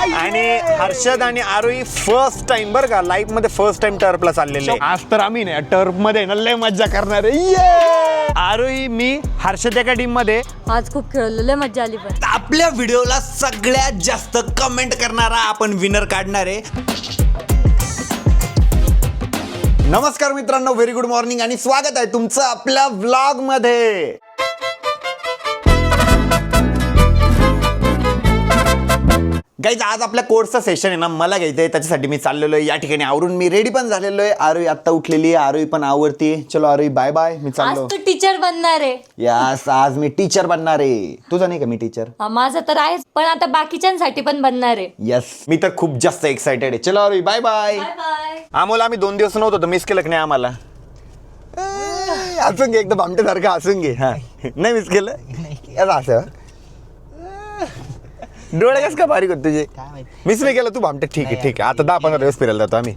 आणि हर्षद आणि आरोही first time बरं का लाईफ मध्ये फर्स्ट टाइम टर्फला चाललेले. आज तर आम्ही ना टर्फ मध्ये ना लय मज्जा करणार आहे. आरोही मी हर्षद एका टीम मध्ये. आज खूप खेळलो, लय मज्जा आली. पण आपल्या व्हिडिओला सगळ्यात जास्त कमेंट करणारा आपण विनर काढणार आहे. नमस्कार मित्रांनो, व्हेरी गुड मॉर्निंग आणि स्वागत आहे तुमचं आपल्या व्लॉग मध्ये. गाईज आज आपल्या कोर्सचं सेशन आहे ना, मला घ्यायचं आहे, त्याच्यासाठी मी चाललेलो आहे. या ठिकाणी आवरून मी रेडी पण झालेलो आहे. आरोही आत्ता उठलेली आहे, आरोही पण आवरती. चलो आरोही बाय बाय, मी चाललो. आज तू टीचर बनणार आहे. यस, आज मी टीचर बनणार आहे. तुझं नाही का मी टीचर? माझं तर आहेच, पण आता बाकीच्यांसाठी पण बनणार आहे. यस, मी तर खूप जास्त एक्साइटेड आहे. चलो आरोही बाय बाय. बाय. आम्हाला आम्ही 2 दिवस नव्हतो, मिस केलं की नाही आम्हाला? हसून घे, एकदम आमच्यासारखं हसून घे. हा, नाही मिस केलं असं. डोळे कस का बारीक होत तुझे? मिस नाही केलं तू भामटे? ठीक आहे ठीक आहे. आता 10-15 दिवस फिरायला जातो आम्ही.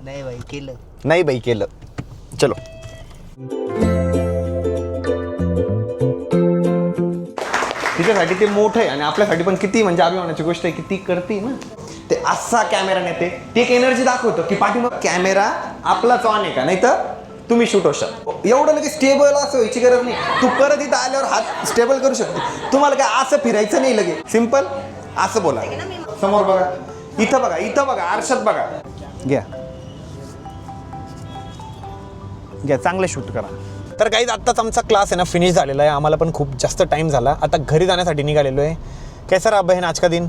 नाही बाई केलं. चलो. तिच्यासाठी ते मोठं आहे आणि आपल्यासाठी पण किती म्हणजे अभिमानाची गोष्ट आहे की ती करते ना. ते असा कॅमेरा नेते, ती एक एनर्जी दाखवतो की पाठीमाग कॅमेरा आपलाच ऑन आहे का, नाही तर तुम्ही शूट होऊ. एवढं लगेच स्टेबल असं व्हायची गरज नाही. तू परत इथं आल्यावर हात स्टेबल करू शकते. तुम्हाला काय असं फिरायचं नाही लगे, सिम्पल असं बोला. समोर बघा, इथं बघा, इथं बघा, आरशात बघा. घ्या घ्या, चांगले शूट करा. तर काही आत्ताच आमचा क्लास आहे ना फिनिश झालेला आहे. आम्हाला पण खूप जास्त टाइम झाला. आता घरी जाण्यासाठी निघालेलो आहे. कैसा रहा बहन आज का दिन?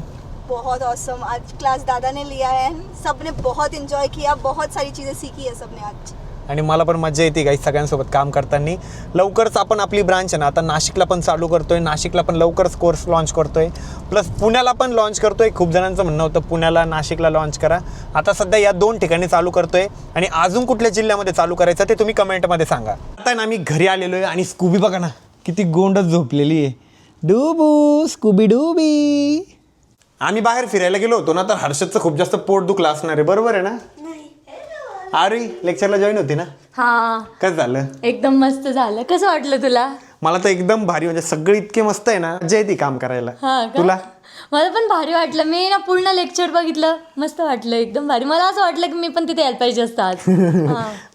बहुत ऑसम. आज क्लास दादा ने लिया है, सबने बहुत एंजॉय किया, बहुत सारी चीज़ें सीखी है सबने आज. आणि मला पण मजा येते काही सगळ्यांसोबत काम करताना. लवकरच आपण आपली ब्रांच आहे ना आता नाशिकला पण चालू करतोय. नाशिकला पण लवकरच कोर्स लॉन्च करतोय, प्लस पुण्याला पण लॉन्च करतोय. खूप जणांचं म्हणणं होतं पुण्याला नाशिकला लॉन्च करा. आता सध्या या 2 ठिकाणी चालू करतोय आणि अजून कुठल्या जिल्ह्यामध्ये चालू करायचं ते तुम्ही कमेंटमध्ये सांगा. आता ना मी घरी आलेलो आहे आणि स्कूबी बघा ना किती गोंडच झोपलेली आहे. डुबू स्कूबी डुबी. आम्ही बाहेर फिरायला गेलो होतो ना, तर हर्षदचं खूप जास्त पोट दुखलं असणार आहे, बरोबर आहे ना? अरे लेक्चरला जॉईन होती ना? हा, कसं झालं? एकदम मस्त झालं. कसं वाटलं तुला? मला तर एकदम भारी, म्हणजे सगळे इतके मस्त आहे ना, मजा येते काम करायला. तुला? मला पण भारी वाटलं. मी ना पूर्ण लेक्चर बघितलं, मस्त वाटलं, एकदम भारी. मला असं वाटलं की मी पण तिथे यायला पाहिजे असतं आज.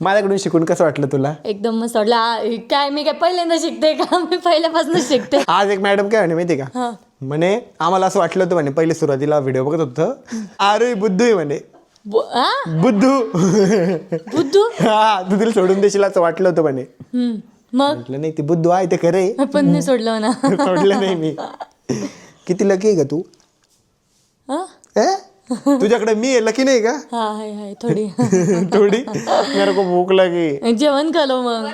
माझ्याकडून शिकून कसं वाटलं तुला? एकदम मस्त वाटलं. काय मी काय पहिल्यांदा शिकते का? मी पहिल्यापासून शिकते. आज एक मॅडम काय म्हणे माहिती का? म्हणे आम्हाला असं वाटलं होतं म्हणे, पहिले सुरुवातीला व्हिडिओ बघत होतं, अरे बुद्धू आहे म्हणे. बुद्धू बुद्धू. हा, तू तिला सोडून देशील असं वाटलं होतं म्हणे. मग म्हटलं नाही, ती बुद्धू आहे ते खरे. पण नाही सोडलं ना. सोडलं नाही मी. किती लकी आहे का तू? तुझ्याकडे मी आहे, लकी नाही का? हा हाय थोडी. थोडी. मेरे को भूक लगी. जेवण केलं मग.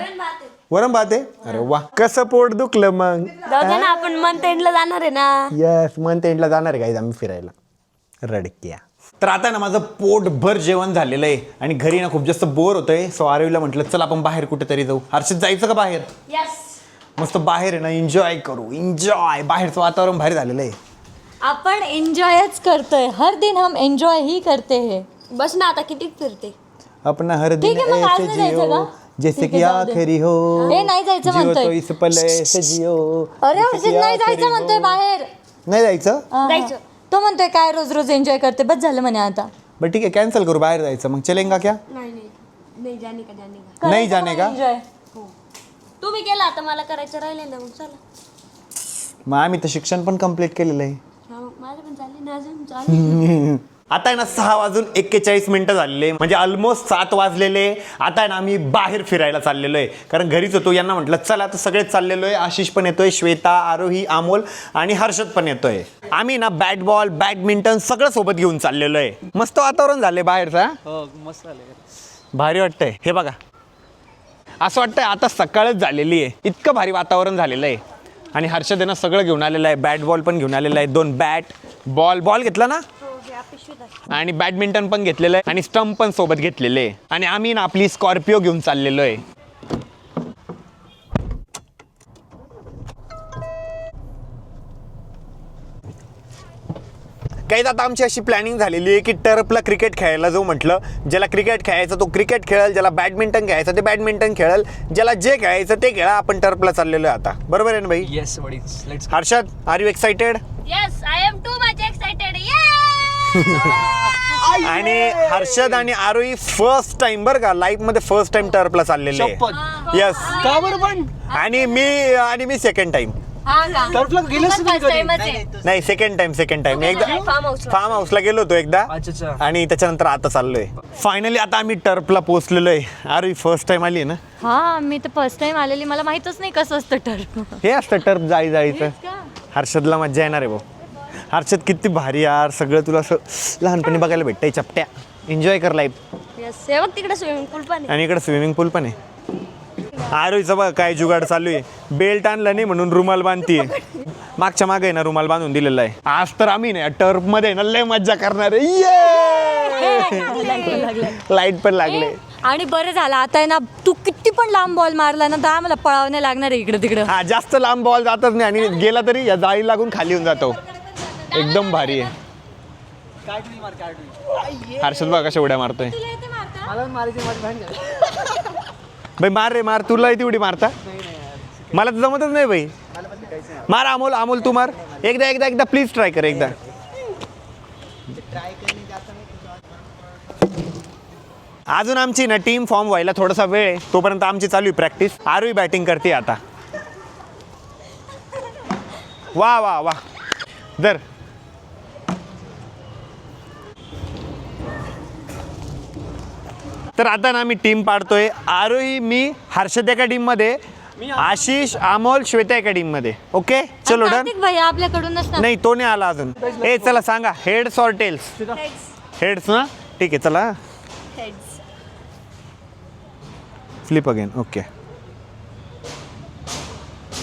वरम भात आहे. अरे वा, कसं पोट दुखलं मग? जाऊ ना, आपण मंथ एंडला जाणार आहे ना. यस, मंथ एंडला जाणार आहे गाईज आम्ही फिरायला. रडक्या. तर आता ना माझं पोटभर जेवण झालेलं आहे आणि घरी ना खूप जास्त बोर होतंय. सो आरवीला म्हटलं चल आपण बाहेर कुठेतरी जाऊ. हर्षद जायचं का बाहेर? मस्त बाहेर आहे ना, एन्जॉय करू. एन्जॉय, बाहेरचं वातावरण भारी झालेलं आहे. आपण एन्जॉयच करतोय. हर दिन हम एन्जॉय ही करते हैं. बस ना, आता किती फिरते. अपना हर दिन ठीक आहे, मग आज ऐसे नाही जायचं जियो का? जैसे ठीक कि आहे, जाऊ दे. आखिरी हो. हे नाही जायचं जियो म्हणतोय. तो इस पल ऐसे जियो. अरे जैसे हर्षद कि नाही आखिरी जायचं म्हणतोय हो. बाहेर. नाही जायचं? जायचं. तो म्हणतोय काय रोज रोज एन्जॉय करते, बस झालं म्हणे आता. बरं ठीक आहे, कॅन्सल करू, बाहेर जायचं. मग चलेंगा क्या? नाही जाने का. नाही जाने का? एन्जॉय. तुम्ही केला आता, मला करायचं राहिले ना, मग चला. मग आम्ही तर शिक्षण पण कम्प्लीट केलेलं आहे. माझं पण चालले ना, अजून चालले. आता आहे ना 6:41 झालेले, म्हणजे ऑलमोस्ट 7 वाजलेले. आता आहे ना आम्ही बाहेर फिरायला चाललेलो आहे, कारण घरीच होतो. यांना म्हटलं चला आता सगळेच चाललेलो आहे. आशिष पण येतोय, श्वेता, आरोही, अमोल आणि हर्षद पण येतोय. आम्ही ना बॅट बॉल, बॅडमिंटन सगळं सोबत घेऊन चाललेलो आहे. मस्त वातावरण झालंय बाहेरचा. मस्त झाले, भारी वाटतंय. हे बघा, असं वाटतंय आता सकाळच झालेली आहे, इतकं भारी वातावरण झालेलं आहे. आणि हर्षद ना सगळं घेऊन आलेलं आहे. बॅट बॉल पण घेऊन आलेला आहे, 2 बॅट, बॉल घेतला ना, आणि बॅडमिंटन पण घेतलेलं आहे आणि स्टंप पण सोबत घेतलेले आहे. आणि आम्ही ना आपली स्कॉर्पिओ घेऊन चाललेलो आहे. काही आता आमची अशी प्लॅनिंग झालेली आहे की टर्फला क्रिकेट खेळायला जाऊ म्हटलं. ज्याला क्रिकेट खेळायचं तो क्रिकेट खेळेल, ज्याला बॅडमिंटन खेळायचं ते बॅडमिंटन खेळेल, ज्याला जे खेळायचं ते खेळा. आपण टर्फला चाललेलो आहे आता, बरोबर आहे ना भाई? Yes buddy. Let's. Harshad, are you excited? Yes, I am too much excited. Yeah! आणि हर्षद आणि आरोही फर्स्ट टाइम बरं का लाईफ मध्ये फर्स्ट टाइम टर्फला चाललेले यस. का बरं पण आणि मी सेकंड टाइम टर्फला गेलोच नाही कधी. नाही सेकंड टाइम एकदा फार्म हाऊसला गेलो होतो एकदा अच्छा. आणि त्याच्यानंतर आता चाललोय. फायनली आता आम्ही टर्फला पोहोचलेलो आहे. आरोही फर्स्ट टाइम आली आहे ना. हा मी तर फर्स्ट टाइम आलेली, मला माहितच नाही कसं असतं टर्फ. हे असतं टर्फ जायचं. हर्षदला मज्जा येणार आहे भाऊ. हर्षद किती भारी यार, सगळं तुला असं लहानपणी बघायला भेटतंय. चपट्या एन्जॉय कर लाईफ. यस हे बघ तिकडे स्विमिंग पूल पण आहे. आणि इकडे स्विमिंग पूल पण आहे. आरोहीचं बघ काय जुगाड चालू आहे. बेल्ट आणला नाही म्हणून रुमाल बांधतीये. मागच्या मागे ना रुमाल बांधून दिलेला आहे. आज तर आम्ही ना टर्फ मध्ये ना लय मज्जा करणार आहे. लाईट पण लागले. आणि बरं झालं आता आहे ना, तू किती पण लांब बॉल मारला ना तर आम्हाला पळावं नाही लागणार आहे इकडे तिकडं. हा जास्त लांब बॉल जातच नाही आणि गेला तरी या जाळी लागून खाली येऊन जातो. एकदम भारी आहे. हर्षद बघ कशा उड्या मारतोय. मला मारायची माझी बहीण आहे. भाई मार रे मार. तुला ती उडी मारता मला तर जमतच नाही भाई. मार अमोल तू मार. एकदा प्लीज ट्राय कर एकदा. अजून आमची ना टीम फॉर्म व्हायला थोडासा वेळ आहे. तोपर्यंत आमची चालू आहे प्रॅक्टिस. आरोही बॅटिंग करते आता. वा वा वा जर तर आता ना मी टीम पाडतोय. आरोही मी हर्षद एका टीम मध्ये, आशिष अमोल श्वेता एका टीम मध्ये. ओके चलो डन. कार्तिक भैया आपल्याकडूनच ना. नाही तो नाही आला अजून. ए चला सांगा हेड्स और टेल्स. हेड्स ना ठीक आहे चला. Flip again. Okay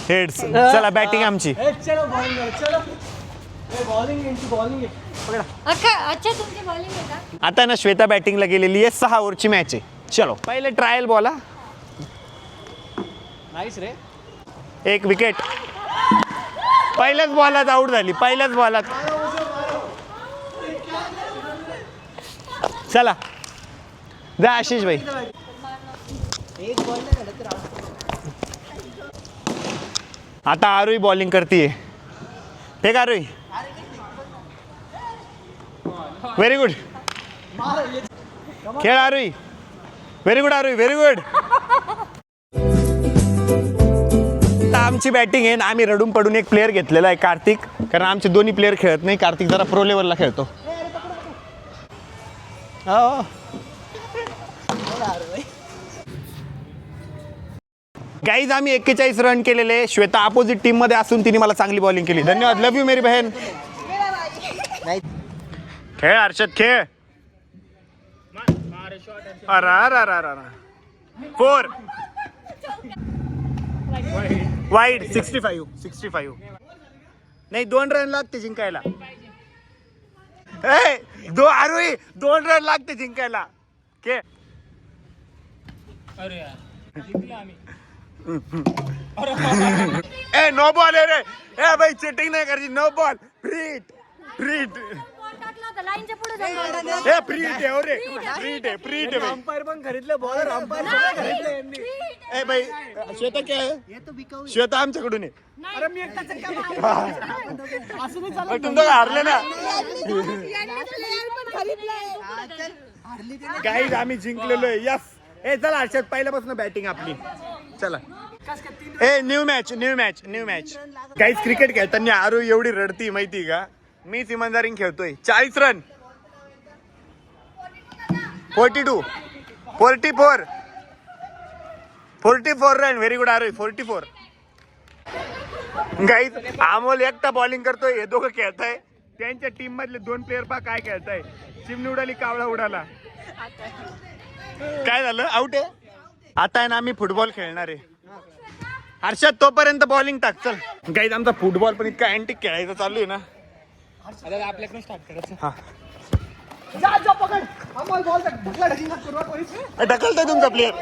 heads. चला बॅटिंग आमची. चलो बॉलिंग अच्छा तुमची बॉलिंग आहे का? आता ना श्वेता बॅटिंगला गेलेली आहे. 6 ओव्हरची मॅच आहे. चलो पहिले ट्रायल बॉल. नाईस रे. एक विकेट. पहिल्याच बॉलात आऊट झाली. पहिल्याच बॉलात. चला जा आशिष भाई. आता आरोही बॉलिंग करतीये. ठीक आरोही. व्हेरी गुड खेळ Arohi. Very good Arohi. Very good. आमची बॅटिंग आहे ना. आम्ही रडून पडून एक प्लेअर घेतलेला आहे कार्तिक. कारण आमचे दोन्ही प्लेअर खेळत नाही. कार्तिक जरा प्रो लेवलला खेळतो. गाईज आम्ही 41 रन केलेले. श्वेता अपोजिट टीम मध्ये असून तिने मला चांगली बॉलिंग केली. धन्यवाद. लव्ह यू मेरी बहन. खेळ हर्षद खेळ. अरा 4 वाईड. 65 नाही 2 रन लागते जिंकायला. आरोही 2 रन लागते जिंकायला. के ए नो बॉल आहे रे. ए भाई चीटिंग नाही करायची. No ball. फ्रीट लाईनच्या पुढे ए फ्रीट आहे. हो रे फ्रीट आहे. अंपायर पण खरीदले. बॉलर अंपायर पण खरीदले यांनी. ए भाई श्वेता क्या है. श्वेता आमच्याकडून आहे. अरे मी एकटाच आहे का? असं नाही चालत. तुम दोघं हारले ना. गाईज आम्ही जिंकलेलो आहे. यस. ए चला हर्षद पहिल्यापासून बॅटिंग आपली. चला a new match. Guys cricket खेळताना आरू एवढी रडती माहिती का. मीच इमानदारीने खेळतोय. 40 रन. 42 44 रन. व्हेरी गुड आरोही. 44. गाईज अमोल एकटा बॉलिंग करतोय. हे दोघं खेळताय. त्यांच्या टीम मधले 2 प्लेअर पा काय खेळताय. चिमणी उडाली कावळा उडाला. काय झालं आउट आहे. आता आहे ना आम्ही फुटबॉल खेळणार आहे. हर्षद तोपर्यंत बॉलिंग टाक. चल गाईज आमचा फुटबॉल पण इतका अँटिक खेळायचा चालू आहे ना. आपल्याकडून स्टार्ट करायचं. हा जा पकड. अमोल बॉल ढकला ढकला सुरुवात होईल. ढकलतोय तुमचा प्लेअर.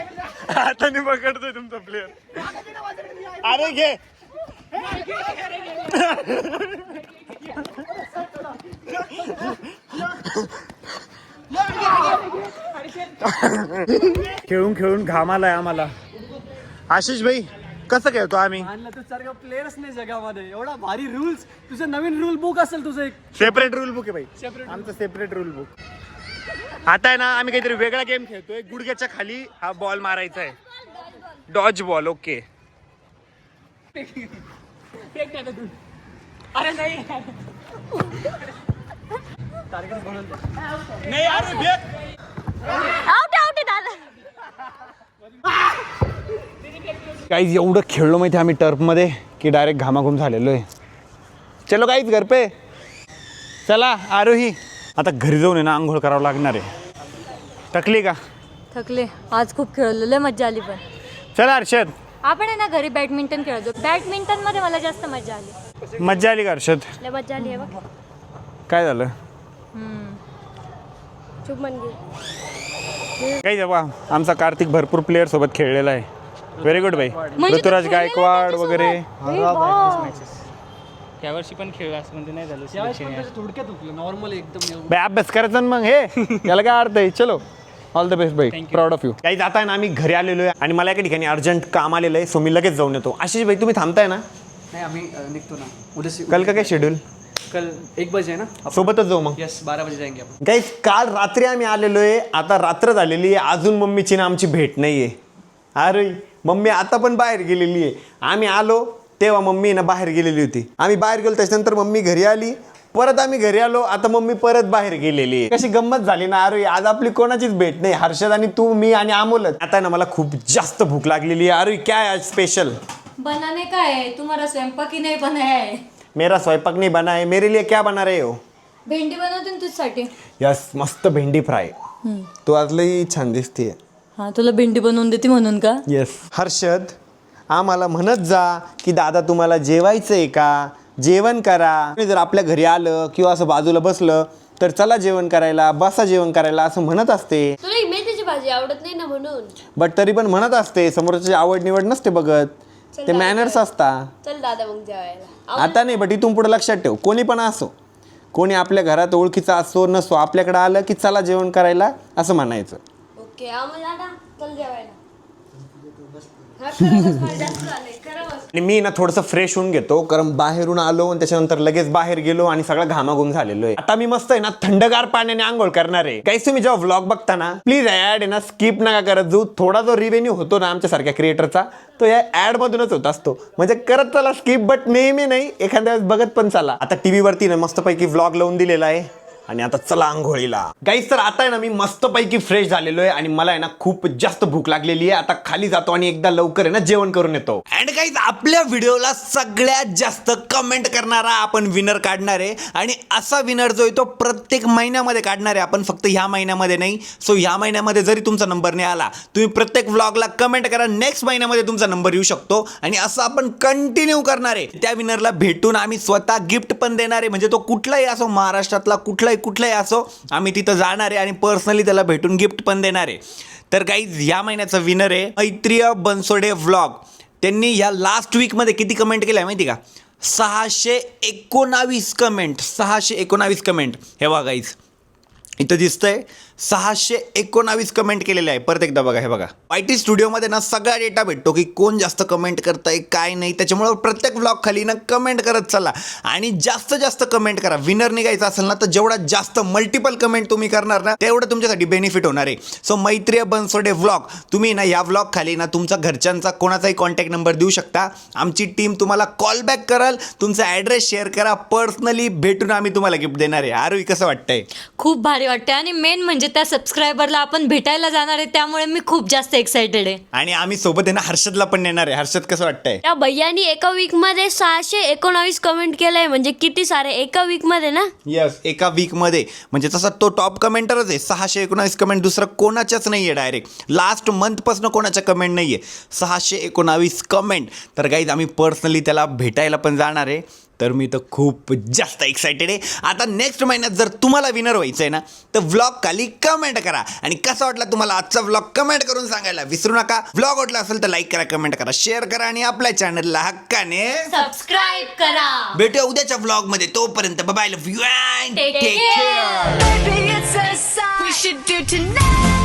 आता मी पकडतोय तुमचा प्लेअर. अरे घे. खेळून घाम आलाय आम्हाला. आशिष भाई कसं खेळतो आम्ही आणलं तू सारखं प्लेयरच नाही जगामध्ये एवढा भारी रूल्स तुझं नवीन रूल बुक असेल तुझं एक सेपरेट रूल बुक आहे भाई आमचं सेपरेट रूल बुक आता आहे ना आम्ही काहीतरी वेगळा गेम खेळतोय गुडघ्याच्या खाली हा बॉल मारायचा आहे डॉज बॉल ओके अरे नाही नाही अरे भेट आउट आउट दादा काहीच एवढं खेळलो माहिती आम्ही टर्फमध्ये की डायरेक्ट घामाघूम झालेलो आहे चलो काहीच घर पे चला आरोही आता घरी जाऊन आहे ना आंघोळ करावं लागणार आहे थकली का थकले आज खूप खेळलो लय मजा आली पण चला हर्षद आपण आहे ना घरी बॅडमिंटन खेळतो बॅडमिंटन मध्ये मला जास्त मजा आली मज्जा आली का हर्षद लय मजा आली आहे बघ काय झालं शुभमन गिल काही जेव्हा आमचा कार्तिक भरपूर प्लेअर सोबत खेळलेला आहे व्हेरी गुड भाई म्हणजे ऋतुराज तू गायकवाड वगैरे या वर्षी पण खेळ असं म्हणजे नाही झालं यावेळेस selection पण यार. त्याचं थोडक्यात हुकलं नॉर्मल एकदम एवढं. भाई अभ्यास करायचा ना मग हे याला काय अर्थ आहे चलो ऑल द बेस्ट भाई प्राऊड ऑफ यू काही जाता आहे ना आम्ही घरी आलेलो आहे आणि मला एका ठिकाणी अर्जंट काम आलेलं आहे सो मी लगेच जाऊन येतो आशिष भाई तुम्ही थांबताय ना नाही आम्ही निघतो ना उद्या कल का काय शेड्यूल कल 1 बजे आहे ना सोबतच जाऊ मग यस 12 बजे जाएंगे आपण काही काल रात्री आम्ही आलेलो आहे आता रात्र झालेली आहे अजून मम्मीची ना आमची भेट नाही आहे अरे मम्मी आता पण बाहेर गेलेली आहे आम्ही आलो तेव्हा मम्मी ना बाहेर गेलेली होती आम्ही बाहेर गेलो त्याच्यानंतर मम्मी घरी आली परत आम्ही घरी आलो आता मम्मी परत बाहेर गेलेली आहे कशी गंमत झाली ना अरे आज आपली कोणाचीच भेट नाही हर्षद आणि तू मी आणि अमोलच आता ना मला खूप जास्त भूक लागलेली आहे अरे काय आज स्पेशल बनाने का है तुम्हारा स्वयंपाक ही नहीं बनाया है मेरा स्वयंपाक नहीं बना है मेरे लिए क्या बना रहे हो भेंडी बनवते ना तुझ्यासाठी यस मस्त भेंडी फ्राय तू आज लई छान दिसते हा तुला भेंडी बनवून देते म्हणून का येस हर्षद आम्हाला म्हणत जा की दादा तुम्हाला जेवायचं आहे का जेवण करा जर आपल्या घरी आलं किंवा असं बाजूला बसलं तर चला जेवण करायला बसा जेवण करायला असं म्हणत असते तुला ही मेथीची भाजी आवडत नाही ना म्हणून बट तरी पण म्हणत असते समोरची आवड निवड नसते बघत ते मॅनर्स असतात चल दादा मग जेवायला आता नाही बट इथून पुढे लक्षात ठेव कोणी पण असो कोणी आपल्या घरात ओळखीचा असो नसो आपल्याकडे आलं की चला जेवण करायला असं म्हणायचं ओके आम्हाला दादा चल जेवायला हा खरं बस जास्त झालंय खरं बस आणि मी ना थोडंसं फ्रेश होऊन घेतो कारण बाहेरून आलो आणि त्याच्यानंतर लगेच बाहेर गेलो आणि सगळा घामाघूम झालेलो आहे आता मी मस्त आहे ना थंडगार पाण्याने आंघोळ करणार आहे काही तुम्ही जेव्हा व्लॉग बघता ना प्लीज ऍड आहे ना स्किप नका करत जाऊ थोडा जो रिव्हेन्यू होतो ना आमच्यासारख्या क्रिएटरचा तो या ऍड मधूनच होत असतो म्हणजे करत चला स्किप बट नेहमी नाही एखाद्या वेळेस बघत पण चला आता टीव्ही वरती ना मस्तपैकी व्लॉग लावून दिलेला आहे आणि आता चला आंघोळीला गाईस तर आता आहे ना मी मस्तपैकी फ्रेश झालेलो आहे आणि मला आहे ना खूप जास्त भूक लागलेली आहे आता खाली जातो आणि एकदा लवकर आहे ना जेवण करून येतो अँड गाईज आपल्या व्हिडिओला सगळ्यात जास्त कमेंट करणारा आपण विनर काढणार आहे आणि असा विनर जो आहे तो प्रत्येक महिन्यामध्ये काढणार आहे आपण फक्त ह्या महिन्यामध्ये नाही सो ह्या महिन्यामध्ये जरी तुमचा नंबर नाही आला तुम्ही प्रत्येक व्लॉगला कमेंट करा नेक्स्ट महिन्यामध्ये तुमचा नंबर येऊ शकतो आणि असं आपण कंटिन्यू करणार आहे त्या विनरला भेटून आम्ही स्वतः गिफ्ट पण देणार आहे म्हणजे तो कुठलाही असो महाराष्ट्रातला कुठलाही असो आम्ही तिथं जाणार आहे आणि पर्सनली त्याला भेटून गिफ्ट पण देणार आहे तर गाईज या महिन्याचा विनर आहे मैत्रिय बनसोडे व्लॉग त्यांनी या लास्ट वीकमध्ये किती कमेंट केल्या माहिती का 619 कमेंट 619 कमेंट हे बघा गाईज इथं दिसतंय 619 कमेंट केलेले आहे परत एकदा बघा हे बघा YT स्टुडिओमध्ये ना सगळा डेटा भेटतो की कोण जास्त कमेंट करताय काय नाही त्याच्यामुळे प्रत्येक व्लॉग खाली ना कमेंट करत चला आणि जास्त कमेंट करा विनर निघायचं असेल ना तर जेवढा जास्त मल्टिपल कमेंट तुम्ही करणार ना तेवढं तुमच्यासाठी बेनिफिट होणार आहे सो मैत्रिय बनसोडे व्लॉग तुम्ही ना या व्लॉग खाली ना तुमचा घरच्यांचा कोणाचाही कॉन्टॅक्ट नंबर देऊ शकता आमची टीम तुम्हाला कॉल बॅक कराल तुमचा ॲड्रेस शेअर करा पर्सनली भेटून आम्ही तुम्हाला गिफ्ट देणार आहे आरोही कसं वाटतंय खूप भारी वाटते आणि मेन म्हणजे त्या सबस्क्रायबरला आपण भेटायला जाणार आहे त्यामुळे मी खूप जास्त एक्साइटेड आहे आणि आम्ही सोबत आहे ना हर्षदला पण नेणार आहे हर्षद कसं वाटतंय त्या भैयानी एका वीक मध्ये 619 कमेंट केलंय म्हणजे किती सारे एका वीक मध्ये ना यस एका वीकमध्ये म्हणजे तसा तो टॉप कमेंटरच आहे 619 कमेंट दुसरं कोणाच्याच नाही आहे डायरेक्ट लास्ट मंथपासून कोणाच्या कमेंट नाही आहे 619 कमेंट तर गाईज आम्ही पर्सनली त्याला भेटायला पण जाणार आहे तर मी तर खूप जास्त एक्सायटेड आहे आता नेक्स्ट महिन्यात जर तुम्हाला विनर व्हायचं आहे ना तर व्लॉग खाली कमेंट करा आणि कसा वाटला तुम्हाला आजचा व्लॉग कमेंट करून सांगायला विसरू नका व्लॉग वाटला असेल तर लाईक करा कमेंट करा शेअर करा आणि आपल्या चॅनलला हक्काने सबस्क्राईब करा भेटूया उद्याच्या व्लॉगमध्ये तोपर्यंत bye love you and Take take care. Care Baby, it's a sign we should do tonight.